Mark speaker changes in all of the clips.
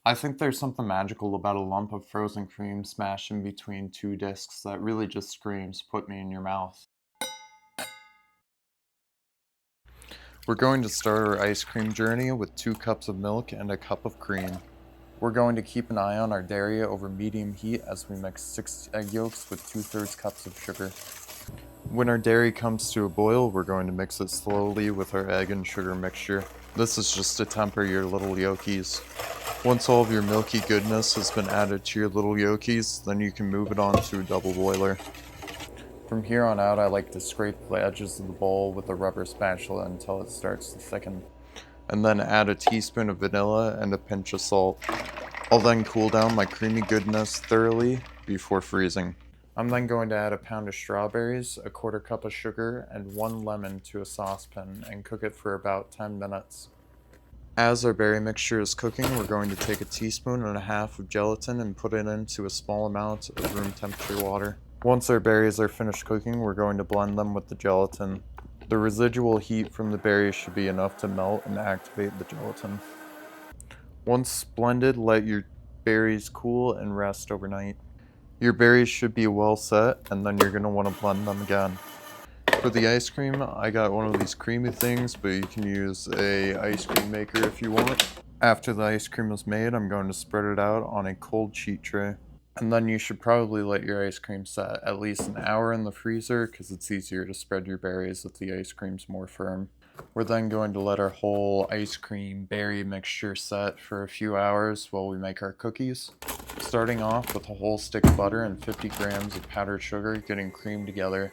Speaker 1: I think there's something magical about a lump of frozen cream smashed in between two discs that really just screams, "Put me in your mouth." We're going to start our ice cream journey with 2 cups of milk and a cup of cream. We're going to keep an eye on our dairy over medium heat as we mix 6 egg yolks with 2/3 cups of sugar. When our dairy comes to a boil, we're going to mix it slowly with our egg and sugar mixture. This is just to temper your little yolkies. Once all of your milky goodness has been added to your little yolkies, then you can move it on to a double boiler. From here on out, I like to scrape the edges of the bowl with a rubber spatula until it starts to thicken, and then add a teaspoon of vanilla and a pinch of salt. I'll then cool down my creamy goodness thoroughly before freezing. I'm then going to add a pound of strawberries, a quarter cup of sugar, and 1 lemon to a saucepan and cook it for about 10 minutes. As our berry mixture is cooking, we're going to take a teaspoon and a half of gelatin and put it into a small amount of room temperature water. Once our berries are finished cooking, we're going to blend them with the gelatin. The residual heat from the berries should be enough to melt and activate the gelatin. Once blended, let your berries cool and rest overnight. Your berries should be well set, and then you're going to want to blend them again. For the ice cream, I got one of these creamy things, but you can use a ice cream maker if you want. After the ice cream is made, I'm going to spread it out on a cold sheet tray. And then you should probably let your ice cream set at least an hour in the freezer because it's easier to spread your berries if the ice cream's more firm. We're then going to let our whole ice cream berry mixture set for a few hours while we make our cookies. Starting off with a whole stick of butter and 50 grams of powdered sugar getting creamed together.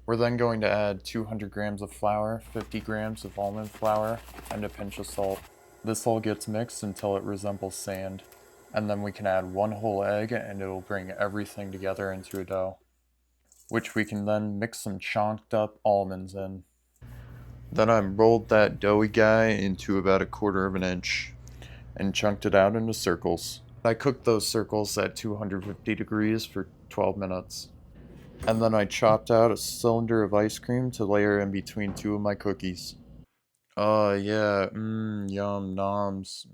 Speaker 1: We're then going to add 200 grams of flour, 50 grams of almond flour, and a pinch of salt. This all gets mixed until it resembles sand. And then we can add 1 whole egg and it'll bring everything together into a dough, which we can then mix some chonked up almonds in. Then I rolled that doughy guy into about 1/4 of an inch and chunked it out into circles. I cooked those circles at 250 degrees for 12 minutes. And then I chopped out a cylinder of ice cream to layer in between 2 of my cookies. Oh yeah, yum noms,